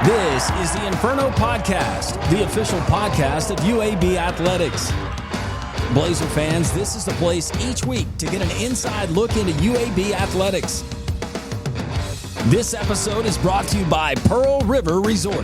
This is the Inferno Podcast, the official podcast of UAB Athletics. Blazer fans, this is the place each week to get an inside look into UAB Athletics. This episode is brought to you by Pearl River Resort.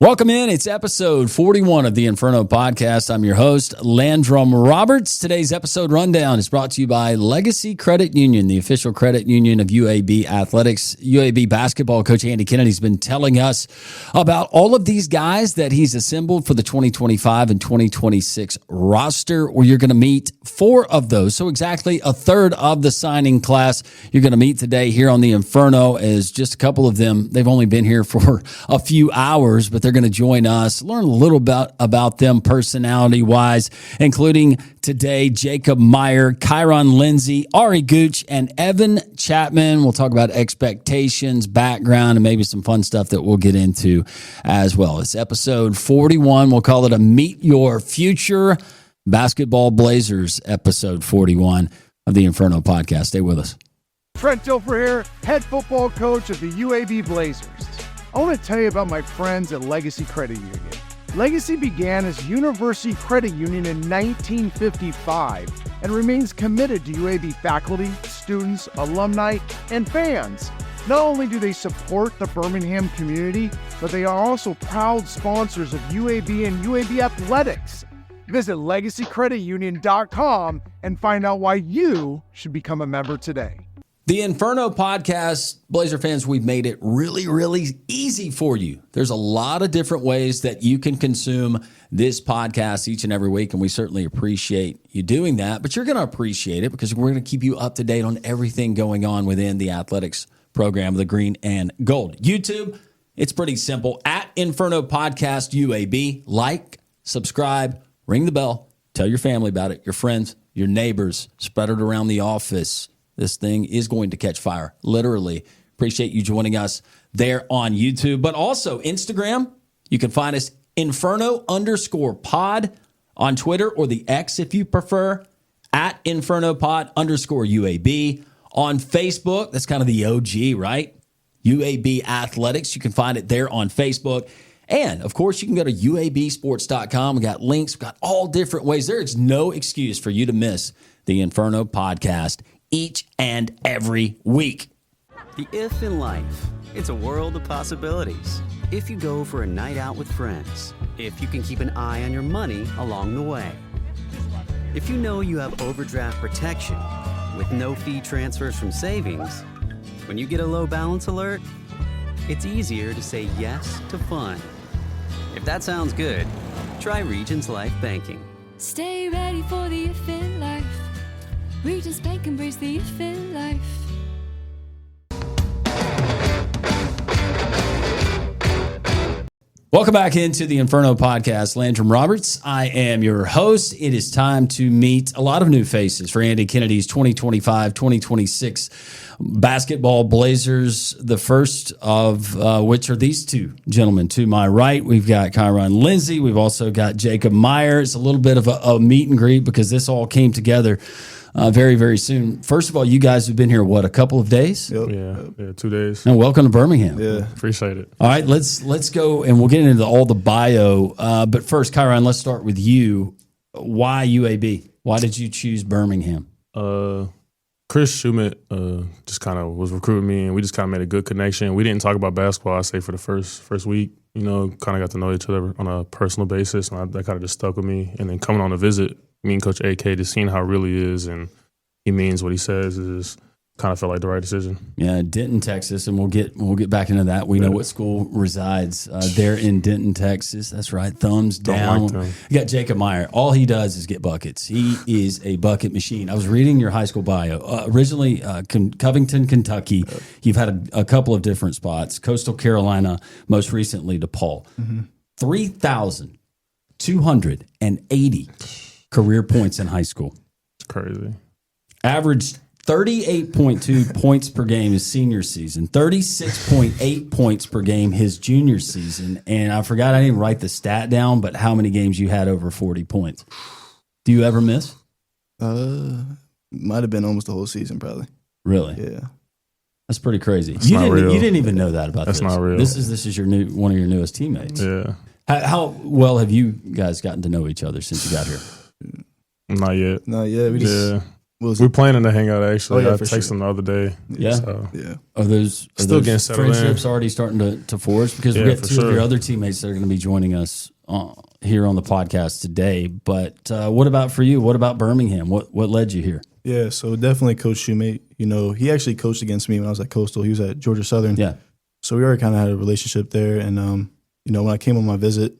Welcome in. It's episode 41 of the Inferno Podcast. I'm your host, Landrum Roberts. Today's episode rundown is brought to you by Legacy Credit Union, the official credit union of UAB Athletics. UAB basketball coach Andy Kennedy's been telling us about all of these guys that he's assembled for the 2025 and 2026 roster, where you're going to meet four of those. So exactly a third of the signing class you're going to meet today here on the Inferno. Is just a couple of them. They've only been here for a few hours, but they're going to join us, learn a little bit about them personality-wise, including today Jacob Meyer, Kyron Lindsay, Ari Gooch, and Evan Chapman. We'll talk about expectations, background, and maybe some fun stuff that we'll get into as well. It's episode 41. We'll call it a Meet Your Future Basketball Blazers, episode 41 of the Inferno Podcast. Stay with us. Trent Dilfer here, head football coach of the UAB Blazers. I want to tell you about my friends at Legacy Credit Union. Legacy began as University Credit Union in 1955 and remains committed to UAB faculty, students, alumni, and fans. Not only do they support the Birmingham community, but they are also proud sponsors of UAB and UAB Athletics. Visit LegacyCreditUnion.com and find out why you should become a member today. The Inferno Podcast, Blazer fans, we've made it really, really easy for you. There's a lot of different ways that you can consume this podcast each and every week, and we certainly appreciate you doing that. But you're going to appreciate it because we're going to keep you up to date on everything going on within the athletics program, the green and gold. YouTube, it's pretty simple. At Inferno Podcast UAB, like, subscribe, ring the bell, tell your family about it, your friends, your neighbors, spread it around the office. This thing is going to catch fire, literally. Appreciate you joining us there on YouTube. But also Instagram, you can find us Inferno_pod on Twitter, or the X if you prefer, at InfernoPod_UAB. On Facebook, that's kind of the OG, right? UAB Athletics. You can find it there on Facebook. And, of course, you can go to UABsports.com. We got links. We got all different ways. There is no excuse for you to miss the Inferno Podcast each and every week. The if in life, it's a world of possibilities. If you go for a night out with friends, if you can keep an eye on your money along the way, if you know you have overdraft protection with no fee transfers from savings, when you get a low balance alert, it's easier to say yes to fun. If that sounds good, try Regions Life Banking. Stay ready for the if in life. Regions Bank embrace the if in life. Welcome back into the Inferno Podcast. Landrum Roberts. I am your host. It is time to meet a lot of new faces for Andy Kennedy's 2025-2026 basketball Blazers. The first of which are these two gentlemen to my right. We've got Kyron Lindsay. We've also got Jacob Meyer. It's a little bit of a meet and greet because this all came together very, very soon. First of all, you guys have been here, what, a couple of days? Yep. Yeah, 2 days. And welcome to Birmingham. Yeah, appreciate it. All right, let's go, and we'll get into all the bio. But first, Kyron, let's start with you. Why UAB? Why did you choose Birmingham? Chris Schumett just kind of was recruiting me, and we just kind of made a good connection. We didn't talk about basketball, I'd say, for the first week. You know, kind of got to know each other on a personal basis, and that kind of just stuck with me. And then coming on a visit, me and Coach AK, just seeing how it really is, and he means what he says, is kind of felt like the right decision. Yeah, Denton, Texas, and we'll get back into that. We know what school resides there in Denton, Texas. That's right. Thumbs down. You got Jacob Meyer. All he does is get buckets. He is a bucket machine. I was reading your high school bio. Originally, Covington, Kentucky. You've had a couple of different spots. Coastal Carolina, most recently DePaul. 3,280 career points in high school. It's crazy. Averaged 38.2 points per game his senior season, 36.8 points per game his junior season. And I forgot, I didn't write the stat down, but how many games you had over 40 points. Do you ever miss? Might have been almost the whole season, probably. Really? Yeah. That's pretty crazy. That's not real. You didn't even know that about That's this. not real. This is your one of your newest teammates. Yeah. How well have you guys gotten to know each other since you got here? Not yet. Not yet. We just, Yeah. we'll We're planning to hang out, actually. Oh, yeah, I for texted sure. him the other day. Yeah? So. yeah. Are those Still getting settled in. friendships already starting to forge? Because we Yeah, got for two of sure. your other teammates that are going to be joining us here on the podcast today. But what about for you? What about Birmingham? What led you here? Yeah, so definitely Coach Shoemate. You know, he actually coached against me when I was at Coastal. He was at Georgia Southern. Yeah. So we already kind of had a relationship there. And, you know, when I came on my visit,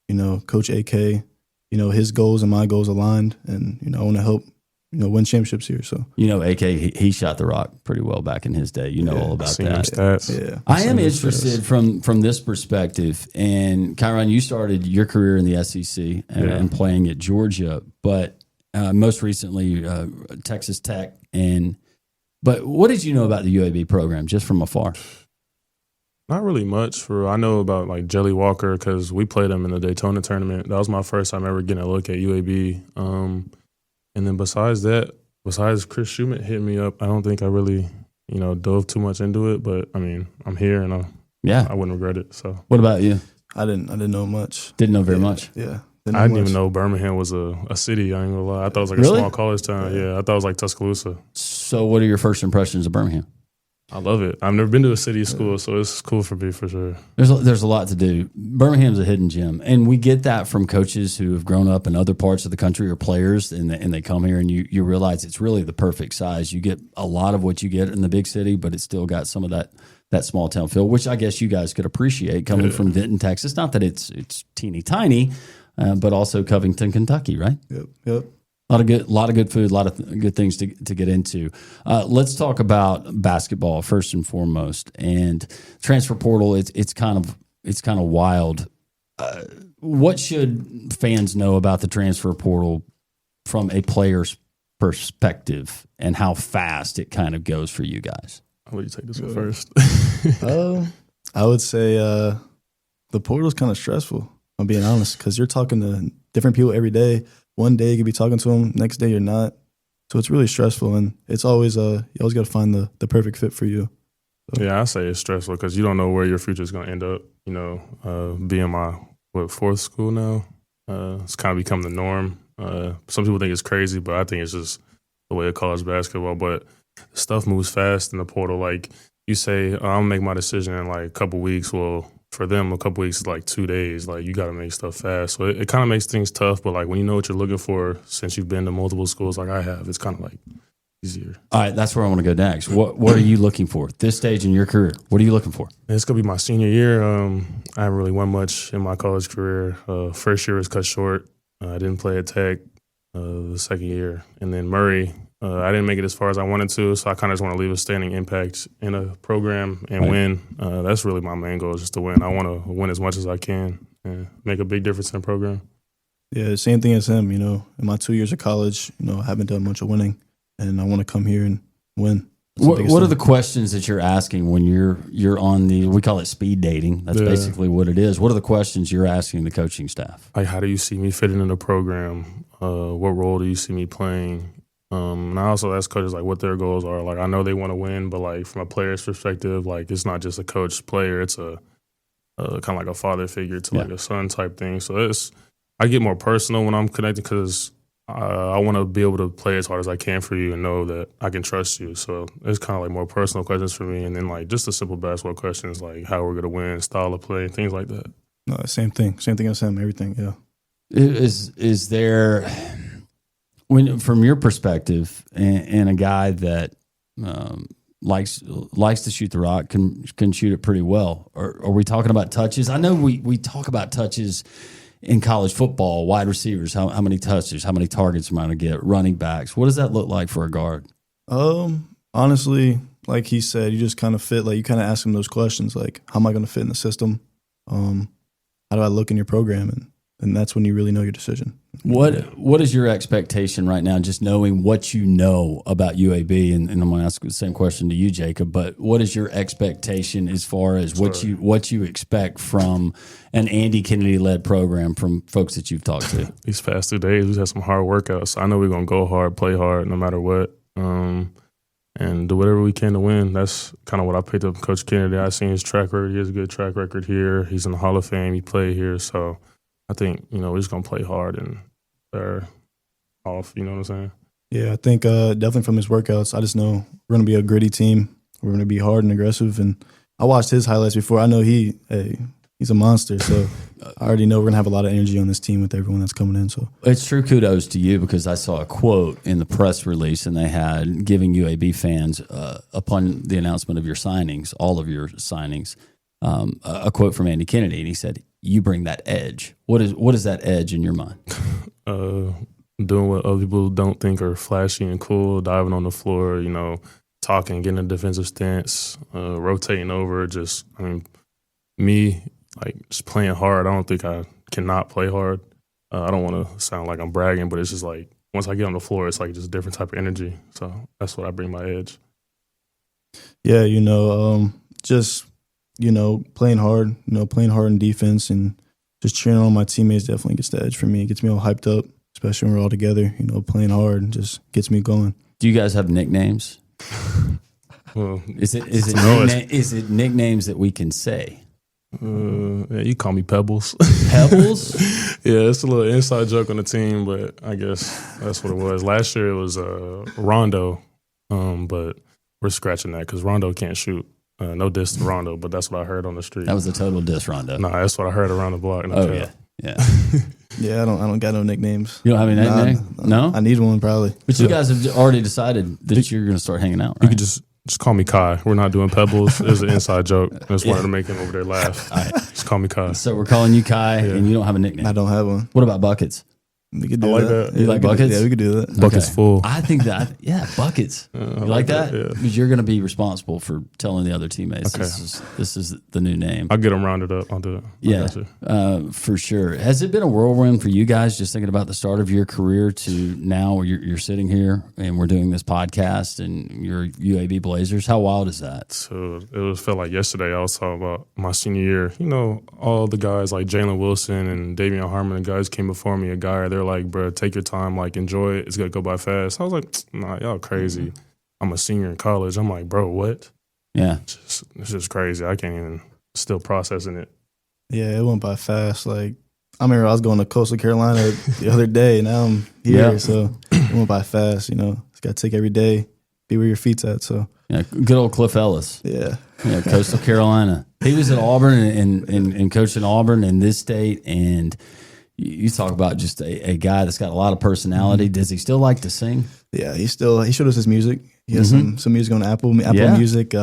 you know, Coach AK, you know, his goals and my goals aligned. And, you know, I want to help, you know, win championships here. So, You know, AK, he shot the rock pretty well back in his day. You know all about Seen them that. stats. yeah. I am Seen them interested from this perspective. And Kyron, you started your career in the SEC and playing at Georgia, but most recently Texas Tech. But what did you know about the UAB program just from afar? Not really much. I know about like Jelly Walker because we played him in the Daytona tournament. That was my first time ever getting a look at UAB. And then besides Chris Schumett hitting me up, I don't think I really, you know, dove too much into it. But I mean, I'm here and I wouldn't regret it. So What about you? I didn't know much. Didn't know very much. Yeah. I didn't even know Birmingham was a city. I ain't gonna lie. I thought it was like Really? a small college town. Yeah, I thought it was like Tuscaloosa. So what are your first impressions of Birmingham? I love it. I've never been to a city school, so it's cool for me for sure. There's a lot to do. Birmingham's a hidden gem, and we get that from coaches who have grown up in other parts of the country or players, and they come here, and you realize it's really the perfect size. You get a lot of what you get in the big city, but it's still got some of that small town feel, which I guess you guys could appreciate coming from Denton, Texas. Not that it's teeny tiny, but also Covington, Kentucky, right? Yep. A lot of good food, a lot of good things to get into. Let's talk about basketball first and foremost, and transfer portal. It's kind of wild. What should fans know about the transfer portal from a player's perspective, and how fast it kind of goes for you guys? I'll let you take this one first. I would say the portal's kind of stressful, I'm being honest, because you're talking to different people every day. One day you could be talking to them, next day you're not. So it's really stressful, and it's always you always got to find the perfect fit for you. So. Yeah, I say it's stressful because you don't know where your future is going to end up. You know, being my fourth school now, it's kind of become the norm. Some people think it's crazy, but I think it's just the way of college basketball. But stuff moves fast in the portal. Like you say, I'll make my decision in like a couple weeks. Well, for them, a couple weeks is like 2 days. Like you got to make stuff fast. So it kind of makes things tough. But like when you know what you're looking for, since you've been to multiple schools like I have, it's kind of like easier. All right, that's where I want to go next. What are you looking for at this stage in your career? What are you looking for? It's going to be my senior year. I haven't really won much in my college career. First year was cut short. I didn't play at Tech the second year. And then Murray, I didn't make it as far as I wanted to, so I kind of just want to leave a standing impact in a program and win. That's really my main goal, is just to win. I want to win as much as I can and make a big difference in the program. Yeah, same thing as him. You know, in my 2 years of college, you know, I haven't done much of winning, and I want to come here and win. What are the questions that you're asking when you're on we call it speed dating. That's basically what it is. What are the questions you're asking the coaching staff? Like, how do you see me fitting in the program? What role do you see me playing? And I also ask coaches like what their goals are. Like I know they want to win, but like from a player's perspective, like it's not just a coach player. It's a kind of like a father figure to like a son type thing. So I get more personal when I'm connected because I want to be able to play as hard as I can for you and know that I can trust you. So it's kind of like more personal questions for me, and then like just the simple basketball questions like how we're gonna win, style of play, things like that. No, same thing as him. Everything, yeah. Is there, when from your perspective, and a guy that likes to shoot the rock, can shoot it pretty well? Or are we talking about touches? I know we talk about touches in college football, wide receivers, how many touches, how many targets am I going to get, running backs. What does that look like for a guard? Honestly, like he said, you just kind of fit, like you kind of ask him those questions, like how am I going to fit in the system? How do I look in your program? And then that's when you really know your decision. What is your expectation right now, just knowing what you know about UAB? And I'm going to ask the same question to you, Jacob, but what is your expectation as far as what you expect from an Andy Kennedy-led program from folks that you've talked to? These past 2 days, we've had some hard workouts. I know we're going to go hard, play hard, no matter what, and do whatever we can to win. That's kind of what I picked up from Coach Kennedy. I've seen his track record. He has a good track record here. He's in the Hall of Fame. He played here. So I think, we're just going to play hard and they're off, you know what I'm saying? Yeah, I think definitely from his workouts, I just know we're going to be a gritty team. We're going to be hard and aggressive. And I watched his highlights before. I know he's a monster. So I already know we're going to have a lot of energy on this team with everyone that's coming in. So it's true kudos to you, because I saw a quote in the press release, and they had giving UAB fans, upon the announcement of your signings, all of your signings, a quote from Andy Kennedy. And he said, "You bring that edge." What is that edge in your mind? Doing what other people don't think are flashy and cool, diving on the floor, talking, getting a defensive stance, rotating over. Me, just playing hard. I don't think I cannot play hard. I don't want to sound like I'm bragging, but it's just like once I get on the floor, it's like just a different type of energy. So that's what I bring my edge. Yeah, playing hard, playing hard in defense and just cheering on my teammates definitely gets the edge for me. It gets me all hyped up, especially when we're all together, playing hard just gets me going. Do you guys have nicknames? Well, is it nicknames that we can say? Yeah, you call me Pebbles. Pebbles? Yeah, it's a little inside joke on the team, but I guess that's what it was. Last year it was Rondo, but we're scratching that because Rondo can't shoot. No diss to Rondo, but that's what I heard on the street. That was a total diss, Rondo. No, that's what I heard around the block. Yeah. Yeah, I don't got no nicknames. You don't have any nickname? No? I need one probably. But you guys have already decided that you're going to start hanging out, right? You could just call me Kai. We're not doing Pebbles. It was an inside joke. I just wanted to make him over there laugh. All right. Just call me Kai. So we're calling you Kai, and you don't have a nickname. I don't have one. What about Buckets? We could do that. You like Buckets? Yeah, we could do that. Buckets full. I think that, Buckets. You like that? Yeah. Because you're going to be responsible for telling the other teammates Okay. this is the new name. I'll get them rounded up. I'll do it. Yeah, for sure. Has it been a whirlwind for you guys, just thinking about the start of your career to now where you're sitting here and we're doing this podcast and you're UAB Blazers? How wild is that? So it felt like yesterday I was talking about my senior year. All the guys like Jalen Wilson and Davion Harmon, the guys came before me, they're like, bro, take your time, enjoy it. It's going to go by fast. I was like, nah, y'all crazy. I'm a senior in college. I'm like, bro, what? Yeah. It's just crazy. I can't even still processing it. Yeah, it went by fast. I remember I was going to Coastal Carolina the other day. Now I'm here, so it went by fast. It's got to take every day, be where your feet's at. So yeah, good old Cliff Ellis. Yeah, Coastal Carolina. He was at Auburn and coached in Auburn in this state. And you talk about just a guy that's got a lot of personality. Does he still like to sing? Yeah, he showed us his music. He has some music on Apple Music.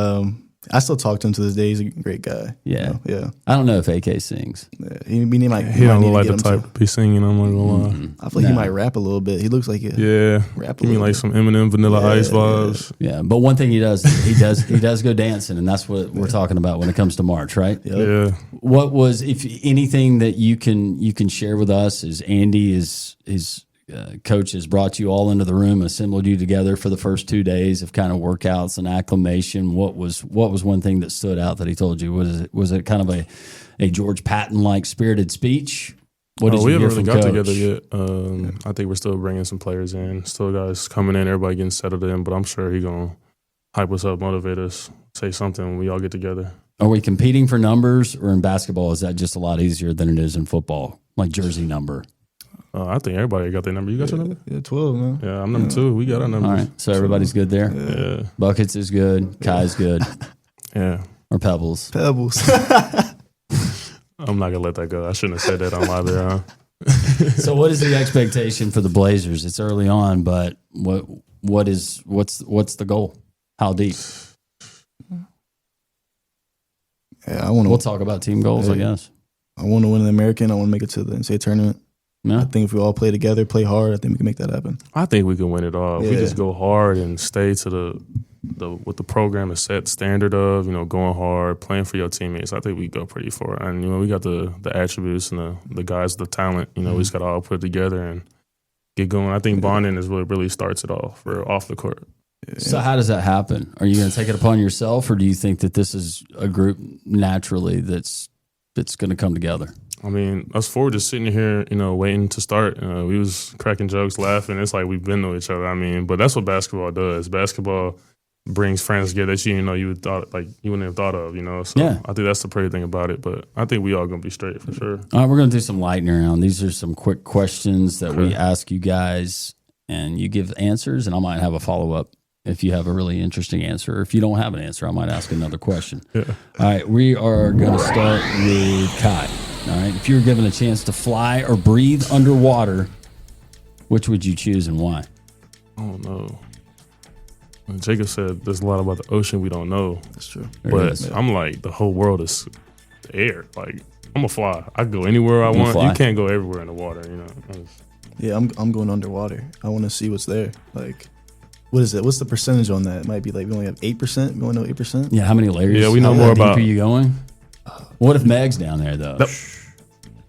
I still talk to him to this day. He's a great guy. Yeah. Yeah. I don't know if AK sings. Yeah. He don't look like the type to be singing, I'm not gonna lie. I feel like he might rap a little bit. He looks like rap give me some Eminem, Vanilla Ice vibes. Yeah, but one thing he does go dancing, and that's what we're talking about when it comes to March, right? Yep. Yeah. What was, if anything that you can share with us, is Andy his coach has brought you all into the room, assembled you together for the first 2 days of kind of workouts and acclimation. What was one thing that stood out that he told you? Was it kind of a George Patton like spirited speech? What did you hear from Coach? We haven't really got together yet. I think we're still bringing some players in, still guys coming in, everybody getting settled in. But I'm sure he's gonna hype us up, motivate us, say something when we all get together. Are we competing for numbers, or in basketball is that just a lot easier than it is in football, like jersey number? I think everybody got their number. You got your number? Yeah, 12, man. Yeah, I'm number 2. We got our numbers. All right, so everybody's good there? Yeah. Buckets is good. Kai's good. Yeah. Or Pebbles? Pebbles. I'm not going to let that go. I shouldn't have said that on live there, huh? So what is the expectation for the Blazers? It's early on, but what's the goal? How deep? Yeah, we'll talk about team goals, I guess. I want to win the American. I want to make it to the NCAA tournament. Yeah. I think if we all play together, play hard, I think we can make that happen. I think we can win it all. If we just go hard and stay to what the program is set standard of, going hard, playing for your teammates, I think we go pretty far. And, we got the attributes and the guys, the talent, we just got to all put together and get going. I think bonding is what really starts it all for off the court. So how does that happen? Are you going to take it upon yourself, or do you think that this is a group naturally that's going to come together? I mean, us four just sitting here, waiting to start. We was cracking jokes, laughing. It's like we've been to each other. I mean, but that's what basketball does. Basketball brings friends together that you wouldn't have thought of. So yeah. I think that's the pretty thing about it. But I think we all gonna be straight for sure. All right, we're gonna do some lightning round. These are some quick questions that we ask you guys, and you give answers, and I might have a follow up if you have a really interesting answer. Or if you don't have an answer, I might ask another question. Yeah. All right, we are gonna start with Kai. All right, if you were given a chance to fly or breathe underwater, which would you choose and why? Oh, no. Jacob said there's a lot about the ocean we don't know. That's true. But I'm like, the whole world is air. Like, I'm going to fly. I can go anywhere I want. You can't go everywhere in the water, Yeah, I'm going underwater. I want to see what's there. Like, what is it? What's the percentage on that? It might be like we only have 8%. We only know 8%. Yeah, how many layers? Yeah, we know more about. How deep are you going? What if Meg's down there, though?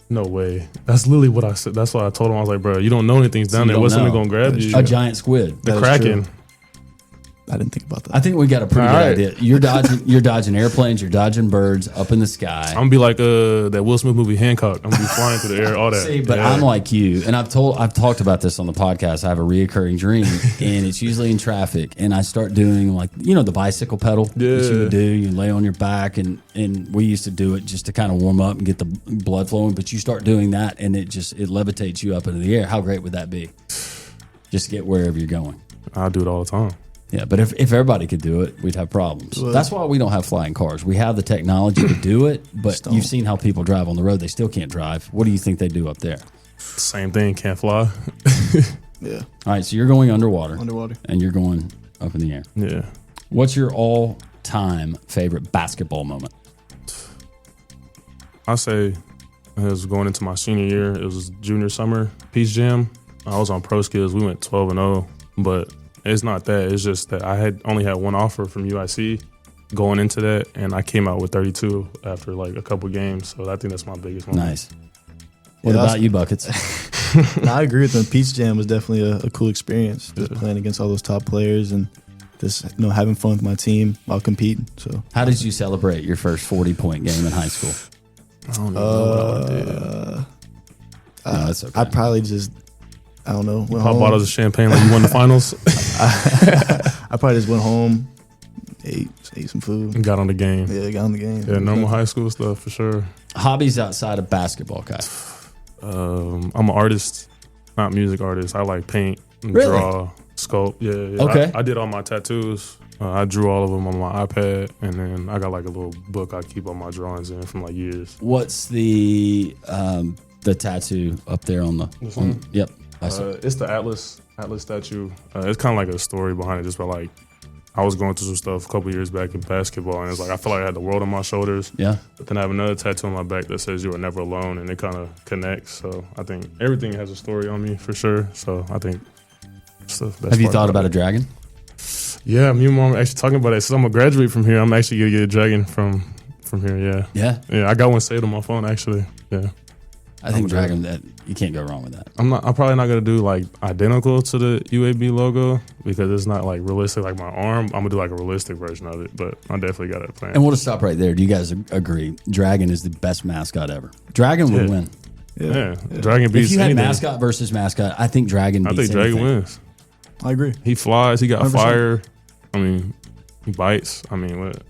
No way. That's literally what I said. That's why I told him. I was like, bro, you don't know anything's down there. What's something going to grab you? A giant squid. The Kraken. I didn't think about that. I think we got a pretty good idea. You're dodging airplanes. You're dodging birds up in the sky. I'm gonna be like that Will Smith movie Hancock. I'm gonna be flying through the air, all that. See, but I'm like you, and I've talked about this on the podcast. I have a reoccurring dream, and it's usually in traffic. And I start doing the bicycle pedal that you would do. You lay on your back, and we used to do it just to kind of warm up and get the blood flowing. But you start doing that, and it levitates you up into the air. How great would that be? Just get wherever you're going. I do it all the time. Yeah, but if everybody could do it, we'd have problems. Well, that's why we don't have flying cars. We have the technology to do it, but you've seen how people drive on the road. They still can't drive. What do you think they do up there? Same thing, can't fly. Yeah. All right, so you're going underwater. Underwater. And you're going up in the air. Yeah. What's your all-time favorite basketball moment? I say it was going into my senior year. It was junior summer, Peach Jam. I was on Pro Skills. We went 12-0, but it's not that. It's just that I only had one offer from UIC going into that, and I came out with 32 after a couple games. So I think that's my biggest one. Nice. What about you, Buckets? I agree with them. Peach Jam was definitely a cool experience. Just playing against all those top players and just having fun with my team while competing. So, how did you celebrate your first 40-point game in high school? I don't know what I did. No, that's okay. I probably just. I don't know. Pop bottles of champagne like you won the finals. I probably just went home, ate some food. And got on the game. Yeah, got on the game. Yeah, normal high school stuff for sure. Hobbies outside of basketball, Kai? I'm an artist, not music artist. I like paint, Really? draw, sculpt. Yeah. Okay. I did all my tattoos. I drew all of them on my iPad, and then I got a little book I keep all my drawings in from years. What's the tattoo up there on the? Yep. It's the Atlas statue. It's kind of like a story behind it. Just by I was going through some stuff a couple years back in basketball, and it's I feel like I had the world on my shoulders. Yeah. But then I have another tattoo on my back that says "You are never alone," and it kind of connects. So I think everything has a story on me for sure. So I think it's the best. Have you thought about a dragon? Yeah, me and mom are actually talking about it. So I'm gonna graduate from here. I'm actually gonna get a dragon from here. Yeah. Yeah. Yeah. I got one saved on my phone actually. Yeah. I think dragon, that you can't go wrong with that. I'm probably not gonna do identical to the UAB logo because it's not realistic like my arm. I'm gonna do a realistic version of it, but I definitely got a plan. And we'll just stop right there. Do you guys agree? Dragon is the best mascot ever. Dragon would win. Yeah. Dragon beats If you had anything. mascot versus mascot, I think Dragon beats Dragon anything. wins. I agree. He flies. He got 100%. fire. I mean, he bites. I mean, what?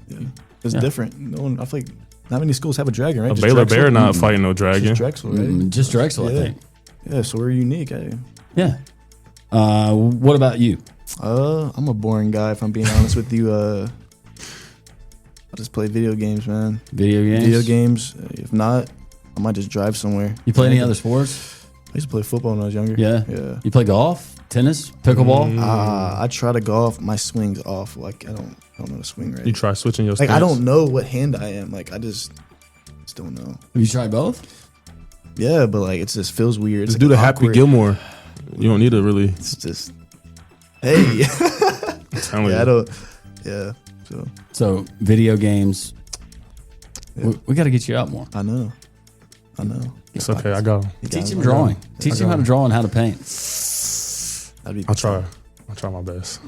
Yeah. It's different. No one. I feel like not many schools have a dragon, right? A Just Baylor Drexel? Bear not fighting no dragon. Just Drexel, right? Just Drexel, I think. Yeah, so we're unique. Eh? Yeah. What about you? I'm a boring guy, if I'm being honest with you. I just play video games, man. Video games? Video games. If not, I might just drive somewhere. You play any other sports? I used to play football when I was younger. Yeah. Yeah. You play golf, tennis, pickleball? I try to golf. My swing's off. I don't know to swing right. You try switching your stance? I don't know what hand I am. I just don't know. Have you tried both? Yeah, but it just feels weird. Just do the Happy awkward. Gilmore. You don't need to really. It's just, hey. telling Yeah, you. I don't. Yeah. So video games, Yeah. we got to get you out more. I know. It's okay. I go. Teach him drawing. Teach him how to draw and how to paint. That'd be I'll try. I'll try my best.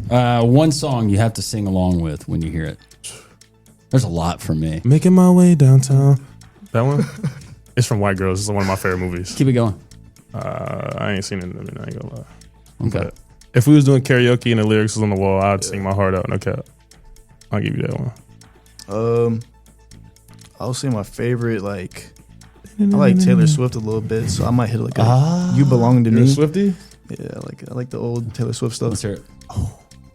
One song you have to sing along with when you hear it. There's a lot for me. Making my way downtown. That one? It's from White Girls. It's one of my favorite movies. Keep it going. I ain't seen it. I mean, I ain't gonna lie. Okay. But if we was doing karaoke and the lyrics was on the wall, I'd sing my heart out. No cap. I'll give you that one. I'll say my favorite, like, I like Taylor Swift a little bit, so I might hit like a "You Belong to You're a Me." Swiftie? Yeah, I like the old Taylor Swift stuff. Let's hear it.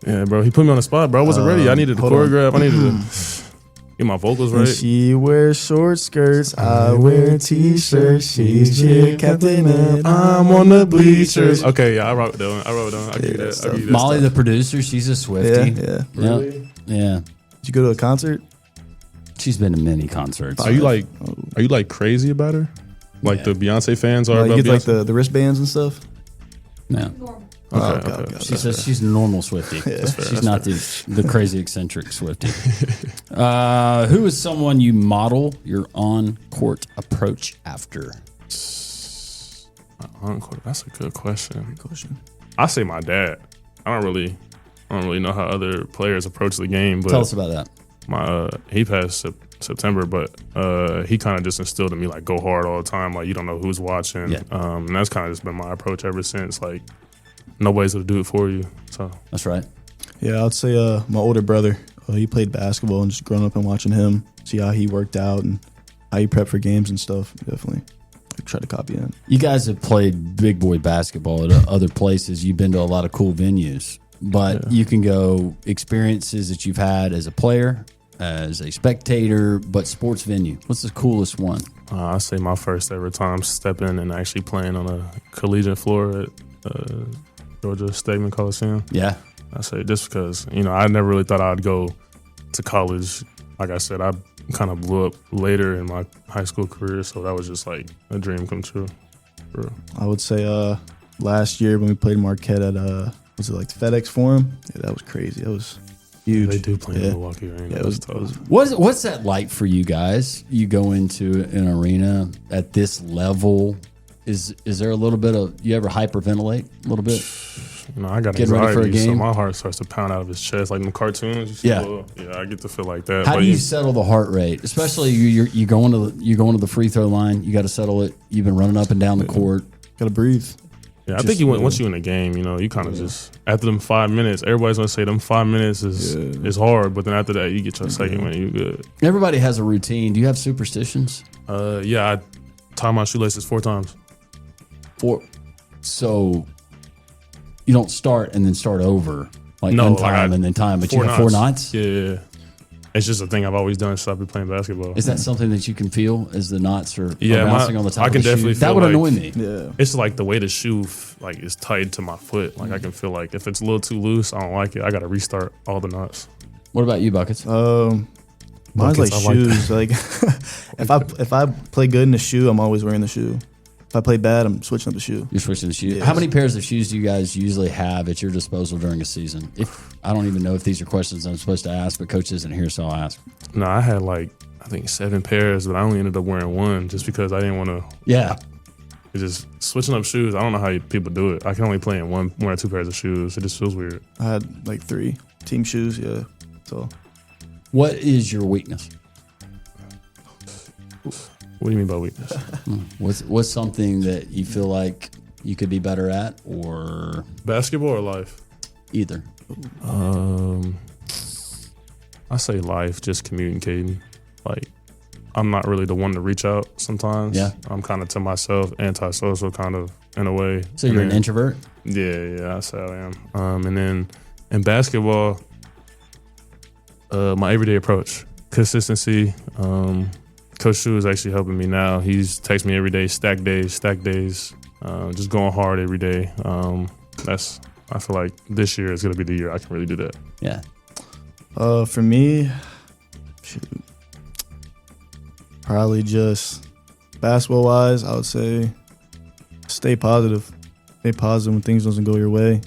Yeah, bro. He put me on the spot, bro. I wasn't ready. I needed to hold on. choreograph. I needed to get my vocals And right. she wears short skirts, I wear t-shirts. She's cheer captain and I'm on the bleachers. Okay, yeah, I wrote it down. I'll give you that. so I'll give you that Molly, stuff. the producer, she's a Yeah, Swiftie. yeah. Really? Yeah. Did you go to a concert? She's been to many concerts. Are you like crazy about her? Like the Beyonce fans are Like, about you get like Beyonce? the wristbands and stuff? No. Okay. She says she's a normal Swiftie. She's not the crazy eccentric Swiftie. Who is someone you model your on-court approach after? Encore. That's a good question. I say my dad. I don't really know how other players approach the game, but Tell us about that. he passed September, but he kind of just instilled in me like go hard all the time. Like you don't know who's watching. Yeah. And that's kind of just been my approach ever since. Like nobody's gonna do it for you. So That's right. Yeah, I'd say my older brother. He played basketball and just growing up and watching him, see how he worked out and how he prepped for games and stuff. Definitely try to copy that. You guys have played big boy basketball at other places. You've been to a lot of cool venues, but you can go experiences that you've had as a player, as a spectator, but sports venue. What's the coolest one? I say my first ever time stepping and actually playing on a collegiate floor at Georgia Stegman Coliseum. Yeah. I say just because, I never really thought I'd go to college. Like I said, I kind of blew up later in my high school career, so that was just like a dream come true. For real. I would say last year when we played Marquette at was it like the FedEx Forum? Yeah, that was crazy. That was huge. They do play in Milwaukee, right? Yeah, it was tough. What's that like for you guys? You go into an arena at this level. Is there a little bit of, you ever hyperventilate a little bit? I got Getting ready for a anxiety, so game? my heart starts to pound out of his chest, like in the cartoons. You see yeah, I get to feel like that. How But do you settle the heart rate? Especially you going to the free throw line. You got to settle it. You've been running up and down the court. Gotta breathe. I think once you in the game, you kind of just after them 5 minutes. Everybody's gonna say them 5 minutes is hard, but then after that, you get your second win, you good. Everybody has a routine. Do you have superstitions? I tie my shoelaces 4 times. So you don't start and then start over like No, one like time and then time, but you have 4 knots. Yeah. It's just a thing I've always done since I've been playing basketball. Is that something that you can feel as the knots are Yeah, bouncing on the top? I can of the definitely shoe? That feel would like- annoy me. Yeah. It's like the way the shoe is tied to my foot. Like I can feel like if it's a little too loose, I don't like it. I got to restart all the knots. What about you, Buckets? Mine's like Buckets, I like shoes. Like if I play good in the shoe, I'm always wearing the shoe. If I play bad, I'm switching up the shoe. You're switching the shoes. Yes. How many pairs of shoes do you guys usually have at your disposal during a season? If I don't even know if these are questions I'm supposed to ask, but Coach isn't here, so I'll ask. No, I had I think 7 pairs, but I only ended up wearing 1 just because I didn't want to. Yeah. Just switching up shoes. I don't know how people do it. I can only play in 1 or 2 pairs of shoes. It just feels weird. I had like 3 team shoes. Yeah. So What is your weakness? What do you mean by weakness? What's something that you feel like you could be better at, or Basketball or life? either? I say life, just communicating. Like, I'm not really the one to reach out sometimes. Yeah. I'm kind of to myself, antisocial kind of in a way. So you're an introvert? Yeah, I say I am. And then in basketball, my everyday approach, consistency. Coach Shu is actually helping me now. He's texting me every day, stack days, just going hard every day. I feel like this year is going to be the year I can really do that. Yeah. for me, probably just basketball wise, I would say stay positive. Stay positive when things doesn't go your way.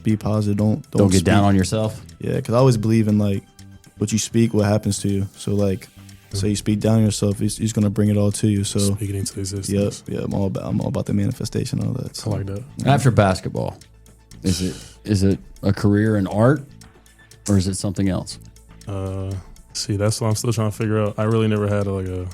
Just be positive. Don't get down on yourself. Yeah, because I always believe in like what you speak, what happens to you. So like, say you speak down on yourself, he's gonna bring it all to you. So speaking into existence. Yep. I'm all about the manifestation and all that. So. I like that. After basketball, is it a career in art, or is it something else? See, that's what I'm still trying to figure out. I really never had a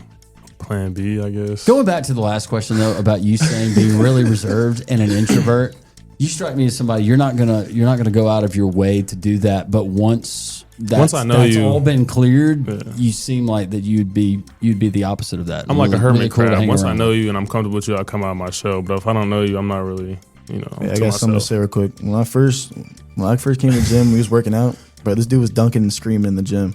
plan B, I guess. Going back to the last question though about you saying being really reserved and an introvert, you strike me as somebody you're not gonna go out of your way to do that. But once I know that's you, all been cleared, yeah. you seem like that you'd be the opposite of that. I'm like a hermit cool to crab. hang Once around I know you and I'm comfortable with you, I'll come out of my shell. But if I don't know you, I'm not really, I'm I to got something to myself. say real quick. When I first came to the gym, we was working out, but this dude was dunking and screaming in the gym.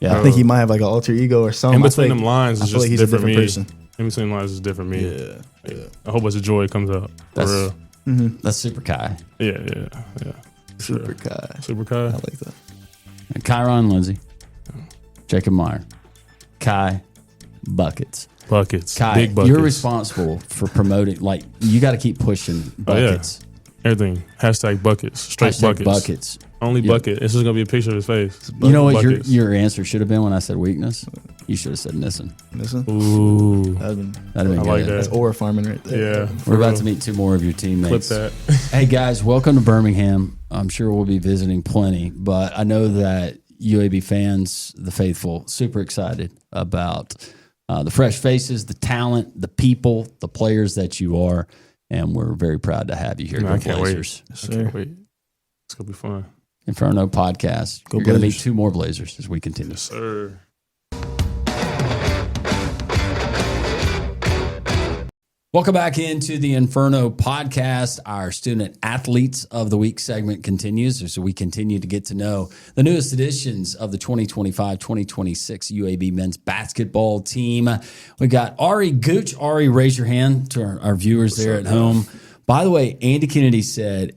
Yeah, I think he might have like an alter ego or something. In between them lines, it's I feel just like he's a different different me. person. In between lines is different me. Yeah. A whole bunch of joy comes out. For That's- real. that's Super Kai. Yeah. Super Kai. Super Kai. I like that. And Kyron Lindsay, Jacob Meyer, Kai Buckets. Buckets. Kai, Big buckets. you're responsible for promoting. Like you got to keep pushing buckets. Everything. Hashtag buckets. Straight Hashtag buckets. Only Yeah. bucket. It's just going to be a picture of his face. You know what Buckets. your answer should have been when I said weakness? You should have said missing. Listen, Ooh. That'd have been I good. like that. that's aura farming right there. Yeah. We're about to meet two more of your Clip teammates. that. Hey guys, welcome to Birmingham. I'm sure we'll be visiting plenty, but I know that UAB fans, the faithful, super excited about the fresh faces, the talent, the people, the players that you are, and we're very proud to have you here. Man, Go I can't wait. Blazers. Yes, I sir. can't wait. It's going to be fun. Inferno podcast. Go You're going to meet Blazers. two more Blazers as we continue. Yes, sir. Welcome back into the Inferno podcast. Our student athletes of the week segment continues as we continue to get to know the newest editions of the 2025-2026 UAB men's basketball team. We got Ari Gooch. Ari, raise your hand to our viewers there at home. By the way, Andy Kennedy said,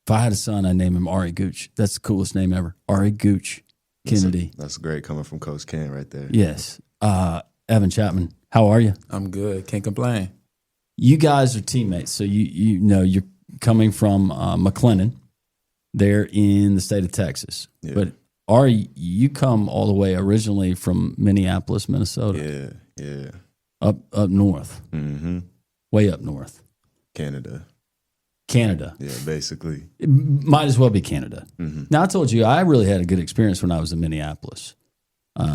if I had a son, I'd name him Ari Gooch. That's the coolest name ever. Ari Gooch Kennedy. That's great coming from Coach Ken right there. Yes. Evan Chapman, how are you? I'm good. Can't complain. You guys are teammates, so you know you're coming from McLennan. They're in the state of Texas, Yeah. but Ari, you come all the way originally from Minneapolis, Minnesota, Yeah. up north, Mm-hmm. way up north, Canada. Yeah, basically. It might as well be Canada. Mm-hmm. Now I told you I really had a good experience when I was in Minneapolis,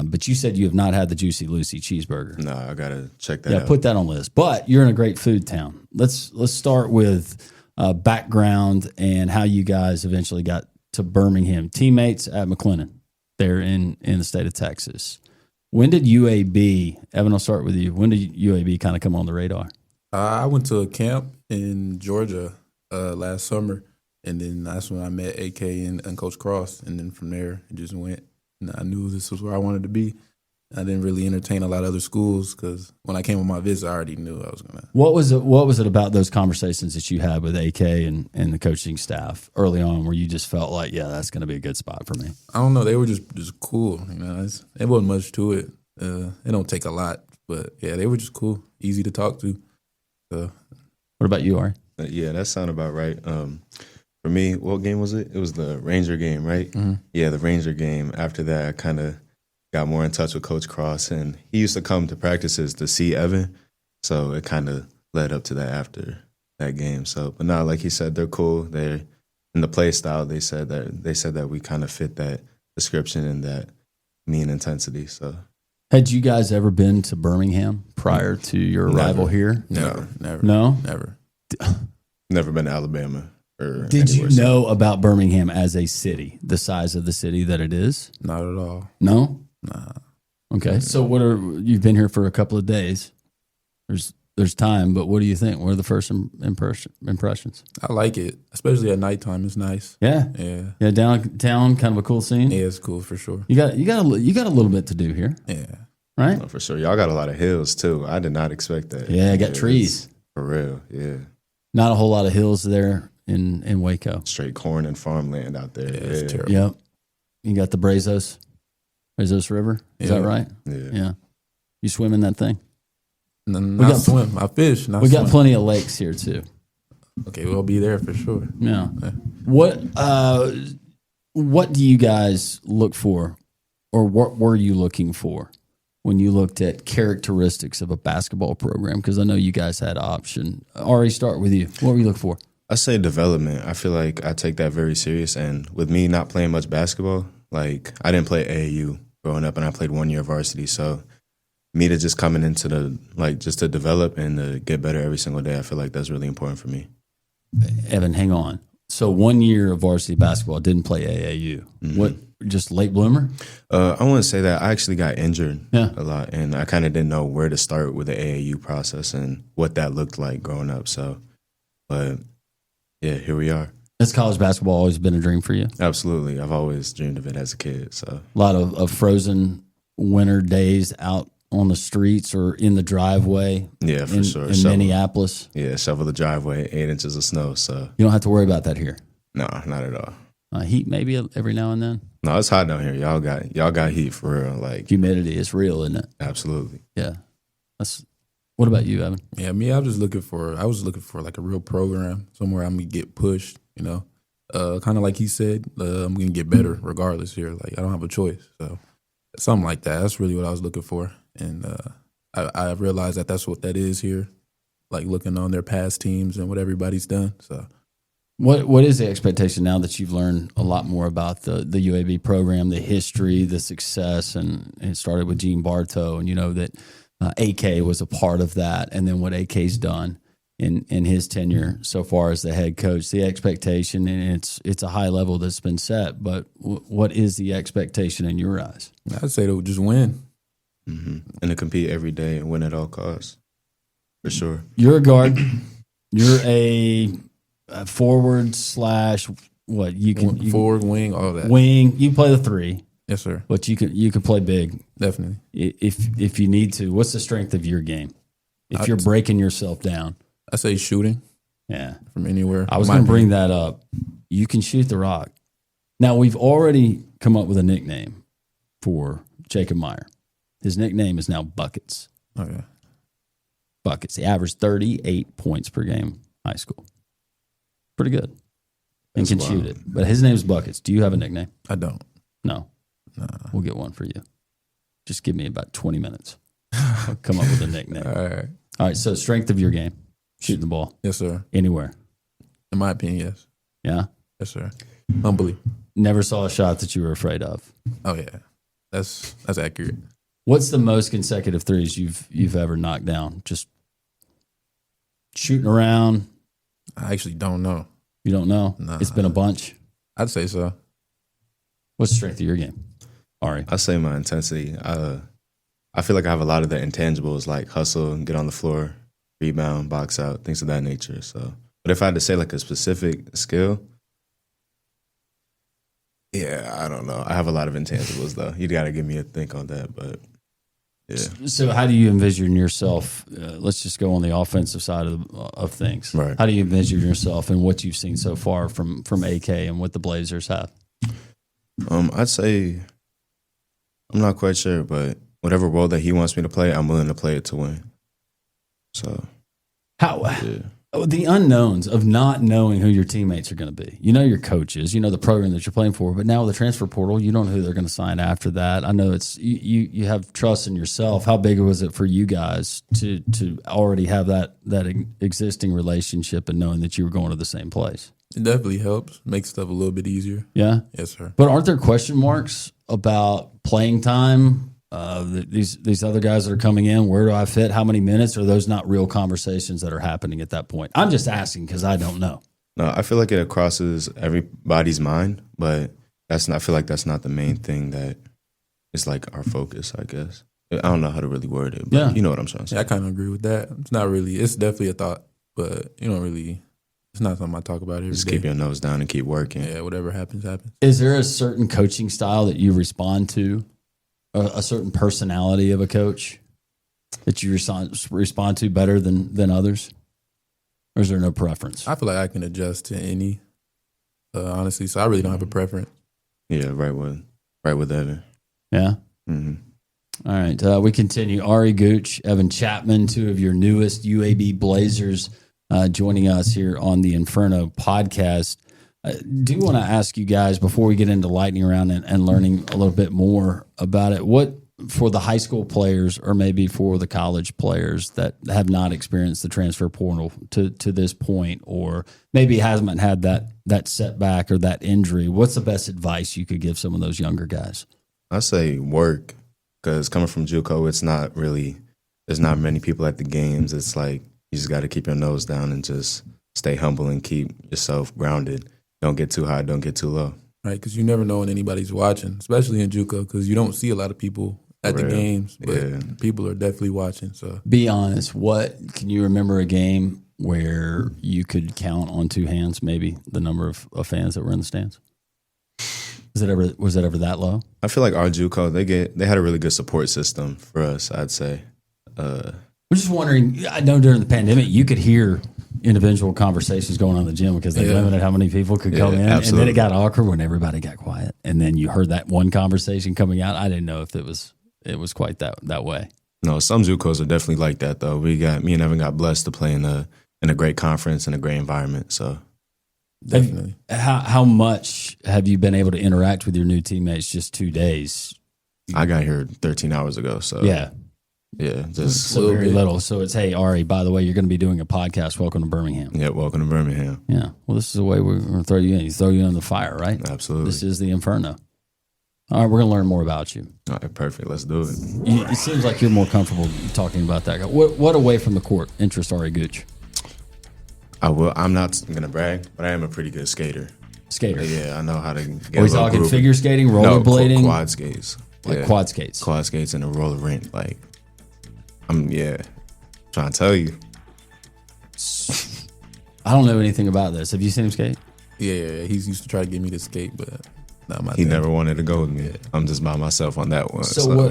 but you said you have not had the Juicy Lucy cheeseburger. No, I gotta check that Yeah, out. put that on the list. But you're in a great food town. Let's start with background and how you guys eventually got to Birmingham. Teammates at McLennan, there in the state of Texas. When did UAB, Evan, I'll start with you. When did UAB kind of come on the radar? I went to a camp in Georgia last summer, and then that's when I met AK and Coach Cross, and then from there it just went. And I knew this was where I wanted to be. I didn't really entertain a lot of other schools because when I came on my visit, I already knew I was gonna. What was it about those conversations that you had with AK and the coaching staff early on where you just felt like, yeah, that's going to be a good spot for me? I don't know. They were just cool. It wasn't much to it. It don't take a lot, but yeah, they were just cool, easy to talk to. So. What about you, Ari? Yeah, that sounded about right. For me, what game was it? It was the Ranger game, right? Mm-hmm. Yeah, the Ranger game. After that, I kind of got more in touch with Coach Cross, and he used to come to practices to see Evan, so it kind of led up to that after that game. So, but now, like he said, they're cool. They're in the play style. They said that we kind of fit that description and that mean intensity. So, Had you guys ever been to Birmingham prior to your arrival here? Never. No? Never. never been to Alabama. Or Did you anywhere, so- know about Birmingham as a city, the size of the city that it is? Not at all. No? Nah. Okay. So you've been here for a couple of days. There's time, but what do you think? What are the first impressions? I like it, especially at nighttime. It's nice. Yeah. Yeah. Downtown, kind of a cool scene. Yeah, it's cool for sure. You got a little bit to do here, Yeah. right? Oh, for sure. Y'all got a lot of hills, too. I did not expect that. Yeah, I got trees. For real, yeah. Not a whole lot of hills there in Waco. Straight corn and farmland out there. Yeah, it's terrible. Yep. You got the Brazos River. Is that Yeah. right? Yeah. Yeah. You swim in that thing? Not got- swim. I fish. Not We got swim. plenty of lakes here too. Okay, we'll be there for sure. Yeah. What do you guys look for, or what were you looking for when you looked at characteristics of a basketball program? Because I know you guys had option. Ari, start with you. What were you looking for? I say development. I feel like I take that very serious. And with me not playing much basketball, like I didn't play AAU growing up, and I played 1 year varsity. So me to just coming into just to develop and to get better every single day, I feel like that's really important for me. Evan, hang on. So 1 year of varsity basketball, didn't play AAU. Mm-hmm. What? Just late bloomer? I wouldn't say that. I actually got injured Yeah. a lot, and I kind of didn't know where to start with the AAU process and what that looked like growing up. So, but yeah, here we are. Has college basketball always been a dream for you? Absolutely. I've always dreamed of it as a kid. So A lot of frozen winter days out on the streets or in the driveway. yeah, for sure. In Minneapolis. Yeah, shovel the driveway, 8 inches of snow. So You don't have to worry about that here. no, not at all. Heat maybe every now and then. No, it's hot down here. Y'all got heat for real. Like Humidity is real, isn't it? absolutely. Yeah. What about you, Evan? Yeah, me, I was looking for like a real program, somewhere I'm gonna get pushed, kind of like he said, I'm gonna get better regardless here. Like I don't have a choice, so something like that. That's really what I was looking for, and I realized that that's what that is here. Like looking on their past teams and what everybody's done. So What is the expectation now that you've learned a lot more about the UAB program, the history, the success, and it started with Gene Bartow, and you know that AK was a part of that, and then what AK's done in his tenure so far as the head coach, the expectation, and it's a high level that's been set, but what is the expectation in your eyes? I'd say to just win. Mm-hmm. And to compete every day and win at all costs, for sure. You're a guard. You're a forward / what you can Forward, wing, all that. wing. You play the 3, Yes, sir. but you can play big Definitely. if you need to. What's the strength of your game? If you're breaking yourself down, I say shooting yeah. from anywhere. I was going to bring that up. You can shoot the rock. Now we've already come up with a nickname for Jacob Meyer. His nickname is now Buckets. Okay. Buckets. He averaged 38 points per game high school. Pretty good. And That's can wild. shoot it. But his name's Buckets. Do you have a nickname? I don't. No. Nah. We'll get one for you. Just give me about 20 minutes. I'll come up with a nickname. All right. So strength of your game, shooting the ball Yes, sir. anywhere. In my opinion, yes. Yeah. Yes, sir. Humbly. Never saw a shot that you were afraid of. Oh yeah, that's accurate. What's the most consecutive threes you've ever knocked down? Just shooting around. I actually don't know. You don't know? Nah. It's been a bunch. I'd say so. What's the strength of your game? Ari. I say my intensity. I feel like I have a lot of the intangibles, like hustle, get on the floor, rebound, box out, things of that nature. So, but if I had to say like a specific skill, yeah, I don't know. I have a lot of intangibles though. You got to give me a think on that, but yeah. So how do you envision yourself? Let's just go on the offensive side of things. Right. How do you envision yourself and what you've seen so far from AK and what the Blazers have? I'd say I'm not quite sure, but whatever role that he wants me to play, I'm willing to play it to win. So How yeah. the unknowns of not knowing who your teammates are going to be. You know your coaches, you know the program that you're playing for, but now with the transfer portal, you don't know who they're going to sign after that. I know it's you have trust in yourself. How big was it for you guys to already have that existing relationship and knowing that you were going to the same place? It definitely helps. Makes stuff a little bit easier. Yeah. Yes, sir. But aren't there question marks about playing time? These other guys that are coming in, where do I fit? How many minutes? Are those not real conversations that are happening at that point? I'm just asking because I don't know. No, I feel like it crosses everybody's mind, but I feel like that's not the main thing that is like our focus, I guess. I don't know how to really word it, but Yeah. you know what I'm trying to say. Yeah, I kind of agree with that. It's not really. It's definitely a thought, but you don't really. It's not something I talk about every Just day. keep your nose down and keep working. Yeah, whatever happens, happens. Is there a certain coaching style that you respond to, a certain personality of a coach that you respond to better than others? Or is there no preference? I feel like I can adjust to any, honestly. So I really don't have a preference. Yeah, right with Evan. Yeah? Mm-hmm. All right. We continue. Ari Gooch, Evan Chapman, two of your newest UAB Blazers. joining us here on the Inferno podcast. I do want to ask you guys before we get into lightning round and learning a little bit more about it. What for the high school players or maybe for the college players that have not experienced the transfer portal to this point, or maybe haven't had that setback or that injury, what's the best advice you could give some of those younger guys? I say work, because coming from JUCO, it's not really, there's not many people at the games. It's like you just got to keep your nose down and just stay humble and keep yourself grounded. Don't get too high, don't get too low. Right, because you never know when anybody's watching, especially in JUCO, because you don't see a lot of people at the games, but people are definitely watching. So be honest. What can you remember a game where you could count on two hands, maybe the number of fans that were in the stands? Was it ever that low? I feel like our JUCO, they had a really good support system for us, I'd say. I'm just wondering, I know during the pandemic you could hear individual conversations going on in the gym because they limited how many people could come in. Absolutely. And then it got awkward when everybody got quiet. And then you heard that one conversation coming out. I didn't know if it was quite that way. No, some JUCOs are definitely like that though. Me and Evan got blessed to play in a great conference and a great environment. So definitely. How much have you been able to interact with your new teammates just 2 days? I got here 13 hours ago. So just so very little. So it's, hey, Ari, by the way, you're going to be doing a podcast. Welcome to Birmingham. Yeah, welcome to Birmingham. Yeah. Well, this is the way we're going to throw you in. You throw you in the fire, right? Absolutely. This is the Inferno. All right, we're going to learn more about you. All right, perfect. Let's do it. It seems like you're more comfortable talking about that guy. What away from the court interests Ari Gooch? I'm not going to brag, but I am a pretty good skater. Yeah, I know how to get Are we talking groovy. figure skating, rollerblading? No, quad skates. Quad skates. Quad skates and a roller rink. Like, I'm trying to tell you. I don't know anything about this. Have you seen him skate? Yeah. He's used to try to get me to skate, but not my He thing. never wanted to go with me. I'm just by myself on that one. So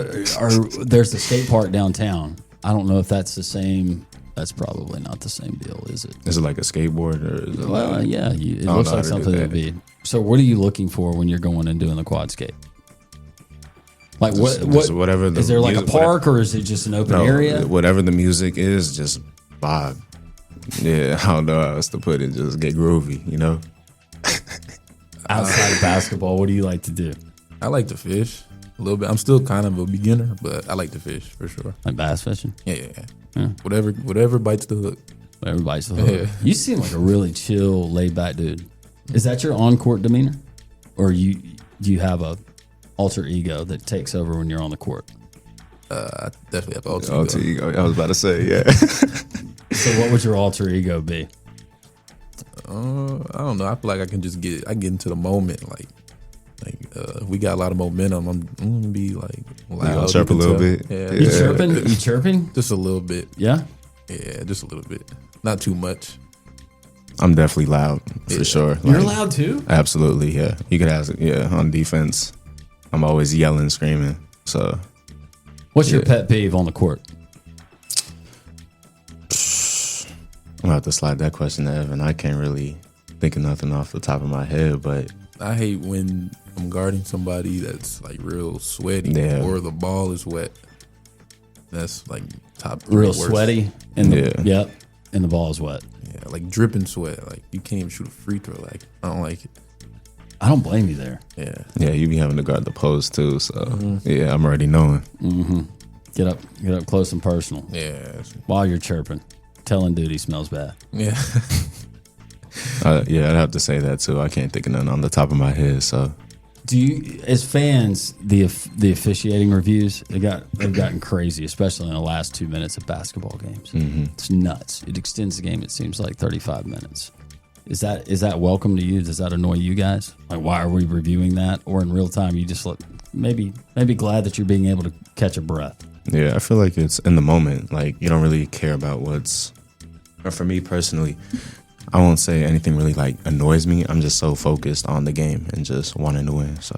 there's the skate park downtown. I don't know if that's the same. That's probably not the same deal, is it? Is it like a skateboard or is it it looks like something that would be. So what are you looking for when you're going and doing the quad skate? Like just whatever is there like a park or is it just an open area? Whatever the music is, just vibe. Yeah, I don't know how else to put it. Just get groovy, you know? Outside of basketball, what do you like to do? I like to fish a little bit. I'm still kind of a beginner, but I like to fish for sure. Like bass fishing? Yeah. Whatever bites the hook. Whatever bites the hook. Yeah. You seem like a really chill, laid back dude. Is that your on court demeanor? Or do you have a alter ego that takes over when you're on the court? I definitely have alter ego. I was about to say, yeah. So what would your alter ego be? I don't know. I feel like I can just get into the moment. Like we got a lot of momentum. I'm gonna be like loud. Chirp a little bit. Yeah. You chirping? Just a little bit. Yeah? Yeah, just a little bit. Not too much. I'm definitely loud for sure. You're loud too? Absolutely, yeah. You could ask, on defense. I'm always yelling, screaming. So what's your pet peeve on the court? I'm gonna have to slide that question to Evan. I can't really think of nothing off the top of my head, but I hate when I'm guarding somebody that's like real sweaty or the ball is wet. That's like top real worst. Sweaty and and the ball is wet. Yeah, like dripping sweat. Like you can't even shoot a free throw. Like I don't like it. I don't blame you there. Yeah, you be having to guard the post too. So I'm already knowing. Mm-hmm. Get up close and personal. Yeah, while you're chirping, telling dude he smells bad. Yeah. I'd have to say that too. I can't think of none on the top of my head. So, do you, as fans, the officiating reviews they've gotten crazy, especially in the last 2 minutes of basketball games. Mm-hmm. It's nuts. It extends the game. It seems like 35 minutes. Is that welcome to you? Does that annoy you guys? Like, why are we reviewing that? Or in real time, you just maybe glad that you're being able to catch a breath. Yeah, I feel like it's in the moment. Like you don't really care about or for me personally. I won't say anything really like annoys me. I'm just so focused on the game and just wanting to win. So,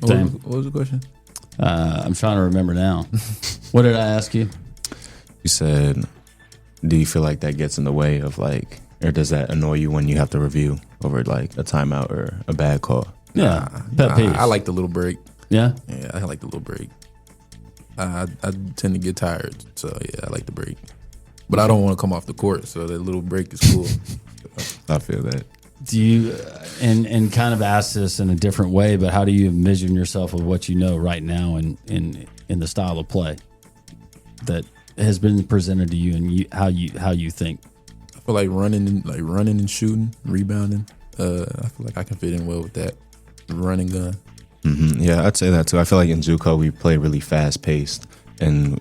what was the question? I'm trying to remember now. What did I ask you? You said, do you feel like that gets in the way of or does that annoy you when you have to review over like a timeout or a bad call? Yeah, pet peeves. I like the little break. Yeah, I like the little break. I tend to get tired, so yeah, I like the break. But I don't want to come off the court, so that little break is cool. I feel that. Do you, and kind of ask this in a different way, but how do you envision yourself with what you know right now in the style of play that has been presented to you, and how you think? I feel like running and shooting, rebounding. I feel like I can fit in well with that. Running gun. Mm-hmm. Yeah, I'd say that too. I feel like in JUCO we play really fast paced, and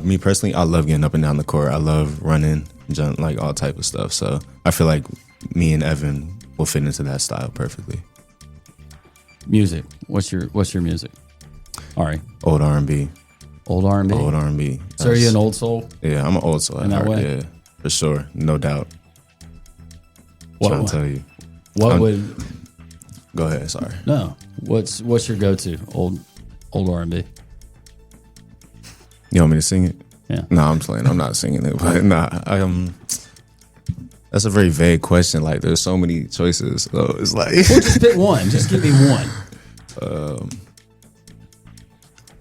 me personally, I love getting up and down the court. I love running, jump, like all type of stuff. So I feel like me and Evan will fit into that style perfectly. Music. What's your music? All right. Old R&B. Old R&B. Old R&B. So are you an old soul? Yeah, I'm an old soul. In that way? Yeah, for sure, no doubt. What Trying to tell you. What would? Go ahead. Sorry. No. What's your go-to old R&B? You want me to sing it? Yeah. No, I'm playing. I'm not singing it. But nah, that's a very vague question. Like, there's so many choices. So it's like, Well, just pick one. Just give me one.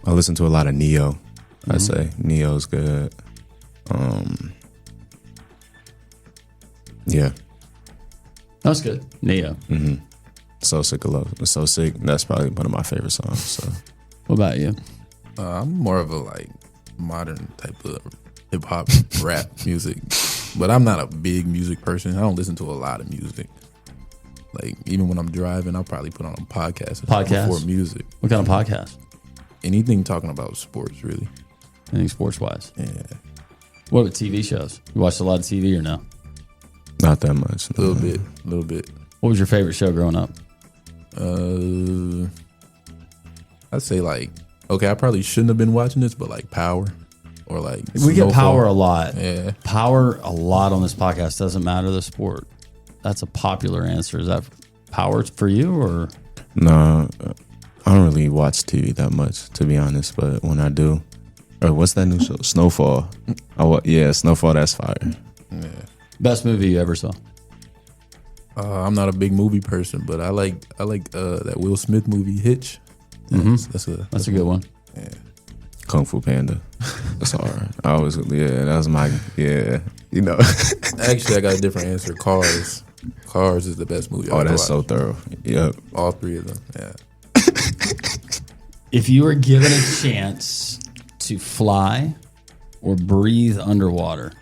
I listen to a lot of Neo. I say Neo's good. Yeah. That's good. Neo. Mm-hmm. So Sick of Love. So Sick. That's probably one of my favorite songs. So, What about you? I'm more of a like modern type of hip hop rap music, but I'm not a big music person. I don't listen to a lot of music. Like even when I'm driving, I'll probably put on a podcast before music. What kind of podcast? Anything talking about sports, really. Anything sports-wise? Yeah, What about TV shows? You watched a lot of TV or no? not that much. a little bit. What was your favorite show growing up? I'd say like, okay, I probably shouldn't have been watching this, but like Power or like We get Snowfall. Power a lot. Yeah, Power a lot on this podcast. Doesn't matter the sport. That's a popular answer. Is that Power for you or? No, I don't really watch TV that much, to be honest. But when I do, or what's that new show? Snowfall. Yeah, Snowfall. That's fire. yeah. Best movie you ever saw? I'm not a big movie person, but I like that Will Smith movie Hitch. That's a good one. Yeah. Kung Fu Panda. That's all right. I always, that was my, you know. Actually, I got a different answer. Cars. Cars is the best movie. Oh, that's so thorough. Yep. All three of them. Yeah. If you were given a chance to fly or breathe underwater,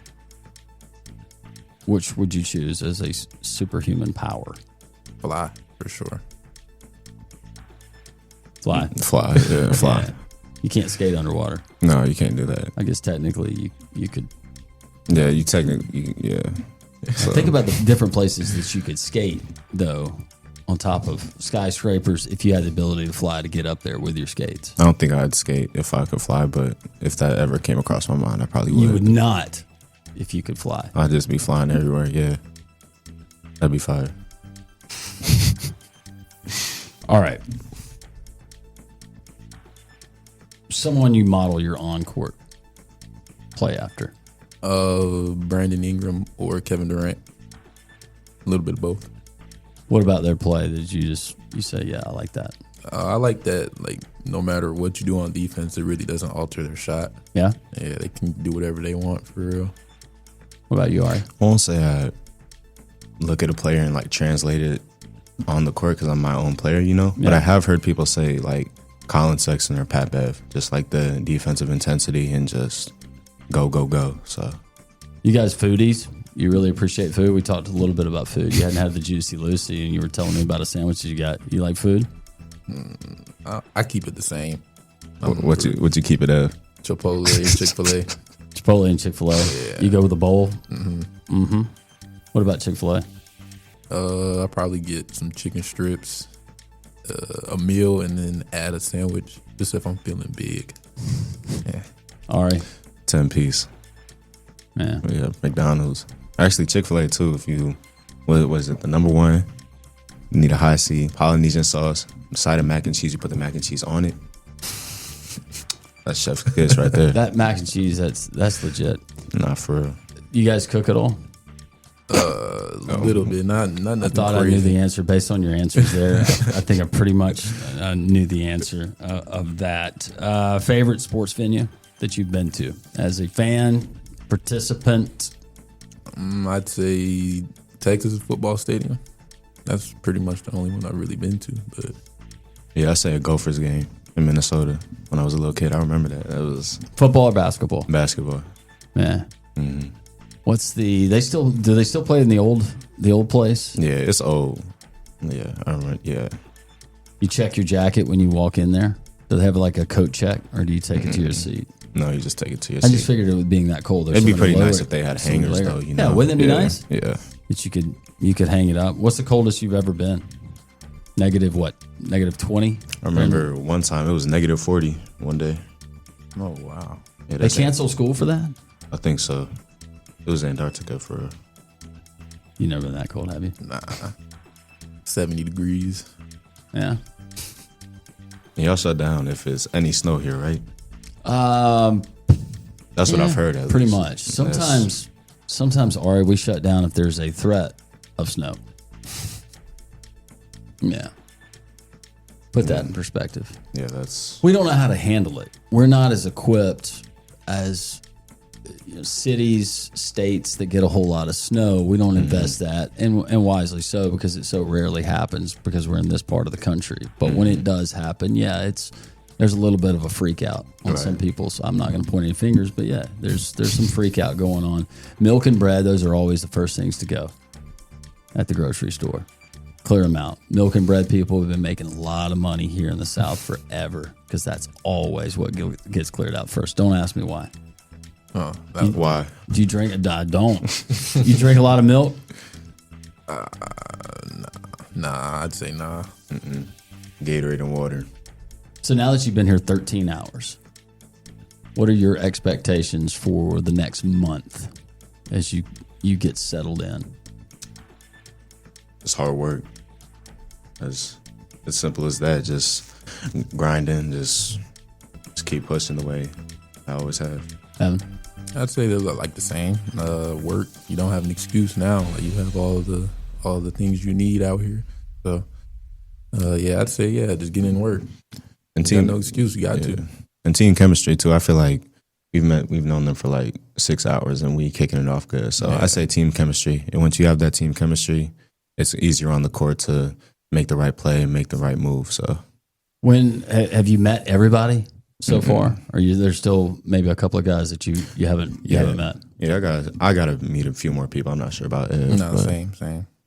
which would you choose as a superhuman power? Fly for sure. Fly. Fly. Yeah, fly. Yeah. You can't skate underwater. No, you can't do that. I guess technically you could. Yeah, you technically, yeah. So, Think about the different places that you could skate, though, on top of skyscrapers, if you had the ability to fly to get up there with your skates. I don't think I'd skate if I could fly, but if that ever came across my mind, I probably would. You would not if you could fly. I'd just be flying everywhere, yeah. That'd be fire. All right. Someone you model your on-court play after. Brandon Ingram or Kevin Durant. A little bit of both. What about their play that you say, yeah, I like that? I like that, like, no matter what you do on defense, it really doesn't alter their shot. Yeah? Yeah, they can do whatever they want, for real. What about you, Ari? I won't say I look at a player and like translate it on the court because I'm my own player, you know? Yeah. But I have heard people say like Colin Sexton or Pat Bev, just like the defensive intensity and just go, go, go. So, You guys foodies? You really appreciate food? We talked a little bit about food. You hadn't had the Juicy Lucy, and you were telling me about a sandwich you got. You like food? I keep it the same. what you keep it at? Chipotle, Chick-fil-A. Chipotle and Chick-fil-A. Yeah. You go with a bowl? Mm-hmm. What about Chick-fil-A? I'll probably get some chicken strips, a meal, and then add a sandwich, just if I'm feeling big. Yeah. Ari? 10-piece. Yeah. Yeah, McDonald's. Actually, Chick-fil-A too. If you, what was it, the number one? You need a high C, Polynesian sauce, side of mac and cheese. You put the mac and cheese on it. That's chef's kiss right there. That mac and cheese, that's legit. Nah, for real. You guys cook at all? A little bit, not nothing I thought crazy. I knew the answer based on your answers there. I think I pretty much knew the answer of that. Favorite sports venue that you've been to as a fan participant? I'd say Texas football stadium. That's pretty much the only one I've really been to. But Yeah, I say a Gophers game in Minnesota when I was a little kid. I remember that. That was Football or basketball? basketball. Yeah. Mm-hmm. What's do they still play in the old place? Yeah, it's old. Yeah, I remember. Yeah, You check your jacket when you walk in there? Do they have like a coat check, or do you take it to your seat? no, you just take it to your I seat. just figured it would being that cold. It'd be pretty nice if they had hangers, though. You know? Yeah, wouldn't it be nice? Yeah. That you could hang it up. What's the coldest you've ever been? Negative what? Negative 20? I remember one time it was negative 40 one day. oh wow, Yeah, They canceled school for that? I think so. It was Antarctica for real. You never been that cold, have you? nah, 70 degrees. Yeah. And y'all shut down if it's any snow here, right? That's what Yeah, I've heard. At pretty least. much. Sometimes, Ari, we shut down if there's a threat of snow. Yeah. Put that in perspective. Yeah, that's We don't know how to handle it. We're not as equipped as cities, states that get a whole lot of snow. We don't invest that, and wisely so, because it so rarely happens because we're in this part of the country. But when it does happen, yeah, there's a little bit of a freak out on some people. So I'm not going to point any fingers, but yeah, there's some freak out going on. Milk and bread, those are always the first things to go at the grocery store. Clear them out. Milk and bread people have been making a lot of money here in the South forever because that's always what gets cleared out first. Don't ask me why. Oh, why. Do you drink? I don't. You drink a lot of milk? nah, I'd say nah. Gatorade and water. So now that you've been here 13 hours, what are your expectations for the next month as you get settled in? It's hard work. As simple as that. Just grinding. Just keep pushing the way I always have. Evan? I'd say they're like the same. Work. You don't have an excuse now. Like, you have all the things you need out here. So, yeah, I'd say just get in work. And Team, no excuse. You got to. And team chemistry too. I feel like we've known them for like 6 hours, and we kicking it off good. So I say team chemistry. And once you have that team chemistry, it's easier on the court to make the right play and make the right move. So, When have you met everybody so far? Or there's still maybe a couple of guys that you haven't met? Yeah, I gotta meet a few more people. I'm not sure about it. No, same.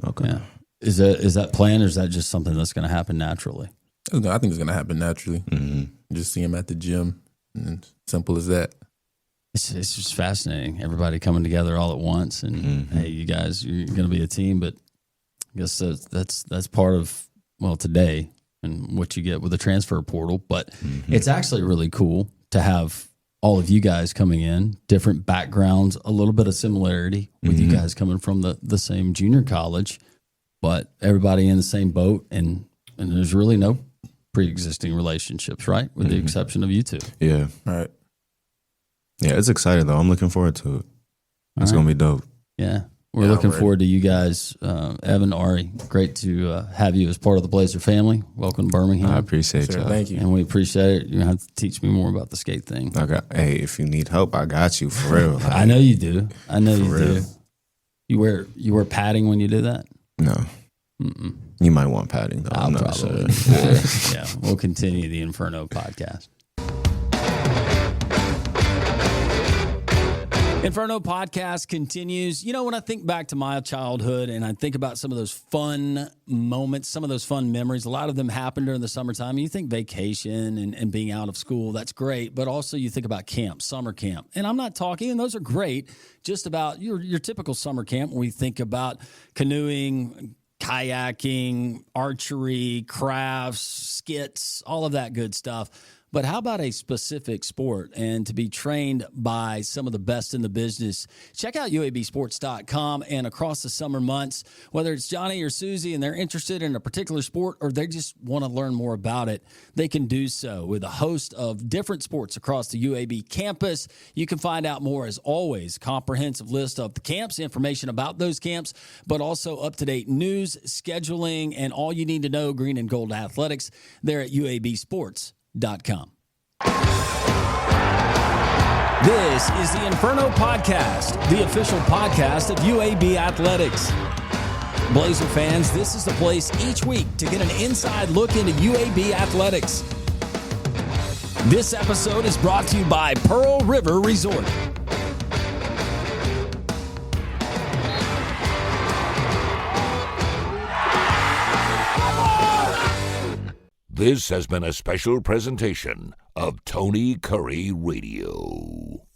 Okay. Yeah. Is that planned, or is that just something that's going to happen naturally? I think it's gonna happen naturally. Just see him at the gym, and simple as that. It's just fascinating. Everybody coming together all at once, and hey, you guys, you're going to be a team. But I guess that's part of today and what you get with the transfer portal. But it's actually really cool to have all of you guys coming in, different backgrounds, a little bit of similarity with you guys coming from the same junior college, but everybody in the same boat, and there's really no pre-existing relationships, right? With the exception of you two. Yeah. Right. Yeah, it's exciting though. I'm looking forward to it. It's gonna be dope. Yeah. We're looking forward to you guys. Evan, Ari, great to have you as part of the Blazer family. Welcome to Birmingham. I appreciate you. Thank you. And we appreciate it. You're going to have to teach me more about the skate thing. Hey, if you need help, I got you for real. I know you do. I know you real. do. You wear padding when you do that? No. You might want padding though. I'm not sure. Yeah, we'll continue the Inferno podcast. Inferno podcast continues. You know, when I think back to my childhood and I think about some of those fun moments, some of those fun memories, a lot of them happened during the summertime. You think vacation and being out of school, that's great. But also you think about camp, summer camp. And I'm not talking, and those are great, just about your typical summer camp when we think about canoeing, kayaking, archery, crafts, skits, all of that good stuff. But how about a specific sport and to be trained by some of the best in the business? Check out UABsports.com, and across the summer months, whether it's Johnny or Susie and they're interested in a particular sport or they just want to learn more about it, they can do so with a host of different sports across the UAB campus. You can find out more, as always, comprehensive list of the camps, information about those camps, but also up-to-date news, scheduling, and all you need to know green and gold athletics there at UABsports.com. This is the Inferno Podcast, the official podcast of UAB Athletics. Blazer fans, this is the place each week to get an inside look into UAB Athletics. This episode is brought to you by Pearl River Resort. This has been a special presentation of Tony Kurre Radio.